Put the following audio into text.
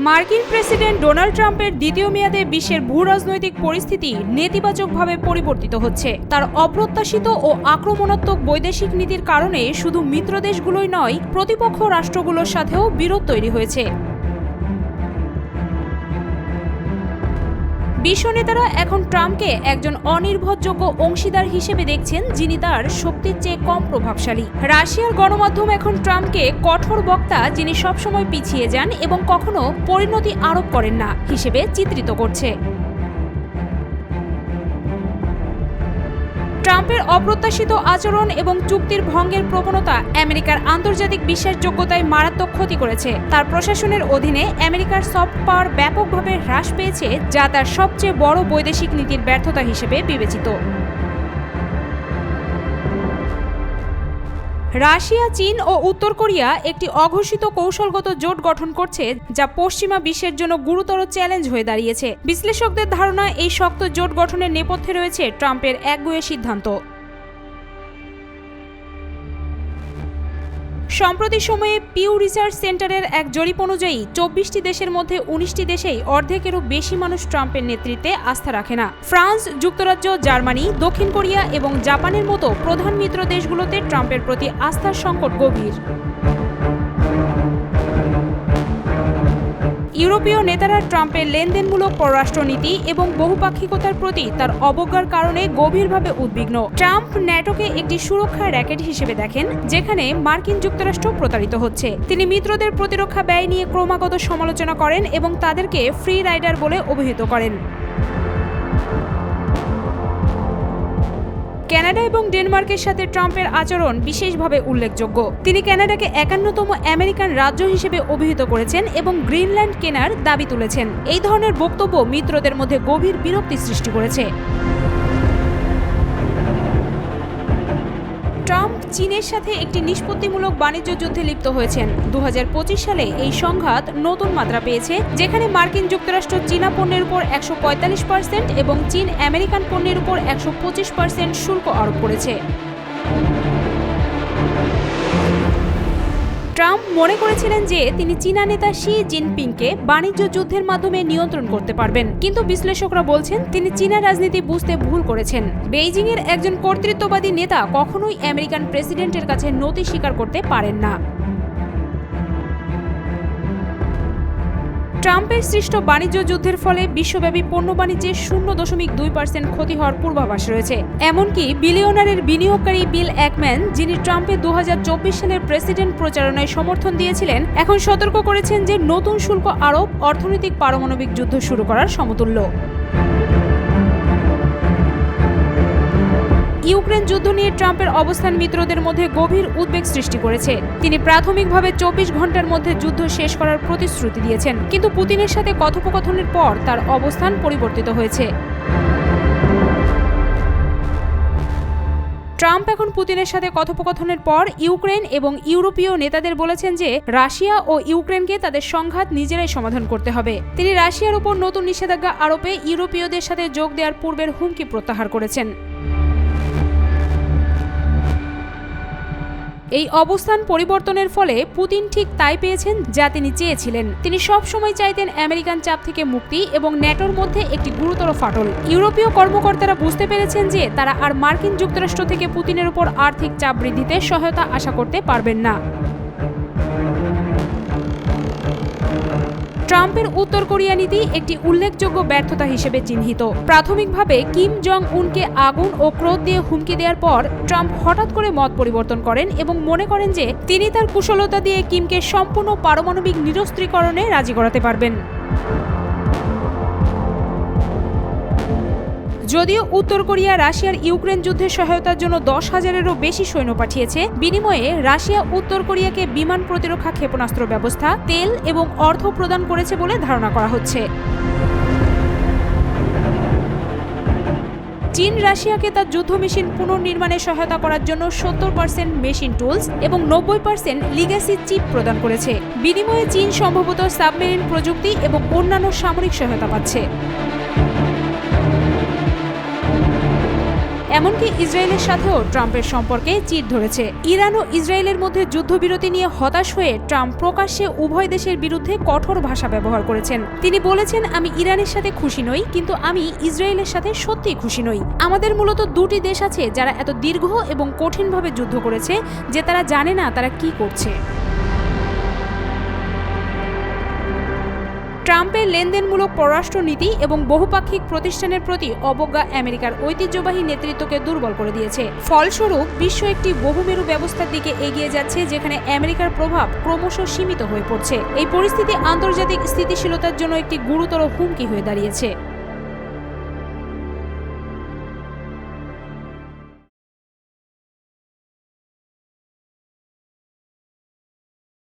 মার্কিন president Donald ট্রাম্পের দ্বিতীয় মেয়াদে বিশ্বের ভূরাজনৈতিক পরিস্থিতি নেতিবাচকভাবে পরিবর্তিত হচ্ছে। তার অপ্রত্যাশিত ও আক্রমণাত্মক বৈদেশিক নীতির কারণে শুধু মিত্রদেশগুলোই নয়, প্রতিপক্ষ রাষ্ট্রগুলোর সাথেও বিরোধ তৈরি হয়েছে। বিশ্ব নেতারা এখন ট্রাম্পকে একজন অনির্ভরযোগ্য অংশীদার হিসেবে দেখছেন, যিনি তার শক্তির চেয়ে কম প্রভাবশালী। রাশিয়ার গণমাধ্যম এখন ট্রাম্পকে কঠোর বক্তা, যিনি সবসময় পিছিয়ে যান এবং কখনো পরিণতি আরোপ করেন না, হিসেবে চিত্রিত করছে। ট্রাম্পের অপ্রত্যাশিত আচরণ এবং চুক্তির ভঙ্গের প্রবণতা আমেরিকার আন্তর্জাতিক বিশ্বাসযোগ্যতায় মারাত্মক ক্ষতি করেছে। তার প্রশাসনের অধীনে আমেরিকার সফট পাওয়ার ব্যাপকভাবে হ্রাস পেয়েছে, যা তার সবচেয়ে বড় বৈদেশিক নীতির ব্যর্থতা হিসেবে বিবেচিত। রাশিয়া, চীন ও উত্তর কোরিয়া একটি অঘোষিত কৌশলগত জোট গঠন করছে, যা পশ্চিমা বিশ্বের জন্য গুরুতর চ্যালেঞ্জ হয়ে দাঁড়িয়েছে। বিশ্লেষকদের ধারণা, এই শক্ত জোট গঠনের নেপথ্যে রয়েছে ট্রাম্পের একগুঁয়ে সিদ্ধান্ত। সম্প্রতি সময়ে পিউ রিসার্চ সেন্টারের এক জরিপ অনুযায়ী ২৪টি দেশের মধ্যে ১৯টি দেশেই অর্ধেকেরও বেশি মানুষ ট্রাম্পের নেতৃত্বে আস্থা রাখে না। ফ্রান্স, যুক্তরাজ্য, জার্মানি, দক্ষিণ কোরিয়া এবং জাপানের মতো প্রধান মিত্র দেশগুলোতে ট্রাম্পের প্রতি আস্থার সংকট গভীর। ইউরোপীয় নেতারা ট্রাম্পের লেনদেনমূলক পররাষ্ট্রনীতি এবং বহুপাক্ষিকতার প্রতি তার অবজ্ঞার কারণে গভীরভাবে উদ্বিগ্ন। ট্রাম্প ন্যাটোকে একটি সুরক্ষা র্যাকেট হিসেবে দেখেন, যেখানে মার্কিন যুক্তরাষ্ট্র প্রতারিত হচ্ছে। তিনি মিত্রদের প্রতিরক্ষা ব্যয় নিয়ে ক্রমাগত সমালোচনা করেন এবং তাদেরকে ফ্রি রাইডার বলে অভিহিত করেন। কানাডা এবং ডেনমার্কের সাথে ট্রাম্পের আচরণ বিশেষভাবে উল্লেখযোগ্য। তিনি কানাডাকে ৫১তম আমেরিকান রাজ্য হিসেবে অভিহিত করেছেন এবং গ্রিনল্যান্ড কেনার দাবি তুলেছেন। এই ধরনের বক্তব্য মিত্রদের মধ্যে গভীর বিরক্তি সৃষ্টি করেছে। ট্রাম্প চীনের সাথে একটি নিষ্পত্তিমূলক বাণিজ্য যুদ্ধে লিপ্ত হয়েছেন। ২০২৫ সালে এই সংঘাত নতুন মাত্রা পেয়েছে, যেখানে মার্কিন যুক্তরাষ্ট্র চীনা পণ্যের উপর ১৪৫% এবং চীন আমেরিকান পণ্যের উপর ১২৫% শুল্ক আরোপ করেছে। ট্রাম্প মনে করেছিলেন যে তিনি চীনা নেতা শি জিনপিংকে বাণিজ্য যুদ্ধের মাধ্যমে নিয়ন্ত্রণ করতে পারবেন, কিন্তু বিশ্লেষকরা বলছেন তিনি চীনা রাজনীতি বুঝতে ভুল করেছেন। বেইজিংয়ের একজন কর্তৃত্ববাদী নেতা কখনোই আমেরিকান প্রেসিডেন্টের কাছে নতি স্বীকার করতে পারেন না। ট্রাম্পের সৃষ্ট বাণিজ্য যুদ্ধের ফলে বিশ্বব্যাপী পণ্য বাণিজ্যে ০.২% ক্ষতি হওয়ার পূর্বাভাস রয়েছে। এমনকি বিলিয়নারের বিনিয়োগকারী বিল একম্যান, যিনি ট্রাম্পের ২০২৪ সালের প্রেসিডেন্ট প্রচারণায় সমর্থন দিয়েছিলেন, এখন সতর্ক করেছেন যে নতুন শুল্ক আরোপ অর্থনৈতিক পারমাণবিক যুদ্ধ শুরু করার সমতুল্য। ইউক্রেন যুদ্ধ নিয়ে ট্রাম্পের অবস্থান মিত্রদের মধ্যে গভীর উদ্বেগ সৃষ্টি করেছে। তিনি প্রাথমিকভাবে ২৪ ঘন্টার মধ্যে যুদ্ধ শেষ করার প্রতিশ্রুতি দিয়েছেন, কিন্তু পুতিনের সাথে কথোপকথনের পর তার অবস্থান পরিবর্তিত হয়েছে। ট্রাম্প এখন পুতিনের সাথে কথোপকথনের পর ইউক্রেন এবং ইউরোপীয় নেতাদের বলেছেন যে রাশিয়া ও ইউক্রেনকে তাদের সংঘাত নিজেরাই সমাধান করতে হবে। তিনি রাশিয়ার উপর নতুন নিষেধাজ্ঞা আরোপে ইউরোপীয়দের সাথে যোগ দেওয়ার পূর্বের হুমকি প্রত্যাহার করেছেন। এই অবস্থান পরিবর্তনের ফলে পুতিন ঠিক তাই পেয়েছেন যা তিনি চেয়েছিলেন। তিনি সব সময় চাইতেন আমেরিকান চাপ থেকে মুক্তি এবং ন্যাটোর মধ্যে একটি গুরুতর ফাটল। ইউরোপীয় কর্মকর্তারা বুঝতে পেরেছেন যে তারা আর মার্কিন যুক্তরাষ্ট্র থেকে পুতিনের উপর আর্থিক চাপ বৃদ্ধিতে সহায়তা আশা করতে পারবেন না। ট্রাম্পের উত্তর কোরিয়া নীতি একটি উল্লেখযোগ্য ব্যর্থতা হিসেবে চিহ্নিত। প্রাথমিকভাবে কিম জং উনকে আগুন ও ক্রোধ দিয়ে হুমকি দেওয়ার পর ট্রাম্প হঠাৎ করে মত পরিবর্তন করেন এবং মনে করেন যে তিনি তার কুশলতা দিয়ে কিমকে সম্পূর্ণ পারমাণবিক নিরস্ত্রীকরণে রাজি করাতে পারবেন। যদিও উত্তর কোরিয়া রাশিয়ার ইউক্রেন যুদ্ধের সহায়তার জন্য ১০,০০০-এরও বেশি সৈন্য পাঠিয়েছে, বিনিময়ে রাশিয়া উত্তর কোরিয়াকে বিমান প্রতিরক্ষা ক্ষেপণাস্ত্র ব্যবস্থা, তেল এবং অর্থ প্রদান করেছে বলে ধারণা করা হচ্ছে। চীন রাশিয়াকে তার যুদ্ধ মেশিন পুনর্নির্মাণে সহায়তা করার জন্য ৭০% মেশিন টুলস এবং ৯০% লিগ্যাসি চিপ প্রদান করেছে। বিনিময়ে চীন সম্ভবত সাবমেরিন প্রযুক্তি এবং অন্যান্য সামরিক সহায়তা পাচ্ছে। এমনকি ইসরায়েলের সাথেও ট্রাম্পের সম্পর্কে চির ধরেছে। ইরান ও ইসরায়েলের মধ্যে যুদ্ধবিরতি নিয়ে হতাশ হয়ে ট্রাম্প প্রকাশ্যে উভয় দেশের বিরুদ্ধে কঠোর ভাষা ব্যবহার করেছেন। তিনি বলেছেন, আমি ইরানের সাথে খুশি নই, কিন্তু আমি ইসরায়েলের সাথে সত্যিই খুশি নই। আমাদের মূলত দুটি দেশ আছে যারা এত দীর্ঘ এবং কঠিনভাবে যুদ্ধ করেছে যে তারা জানে না তারা কি করছে। ট্রাম্পের লেনদেনমূলক পররাষ্ট্রনীতি এবং বহুপাক্ষিক প্রতিষ্ঠানের প্রতি অবজ্ঞা আমেরিকার ঐতিহ্যবাহী নেতৃত্বকে দুর্বল করে দিয়েছে। ফলস্বরূপ বিশ্ব একটি বহুমেরু ব্যবস্থার দিকে এগিয়ে যাচ্ছে, যেখানে আমেরিকার প্রভাব ক্রমশ সীমিত হয়ে পড়ছে। এই পরিস্থিতি আন্তর্জাতিক স্থিতিশীলতার জন্য একটি গুরুতর হুমকি হয়ে দাঁড়িয়েছে।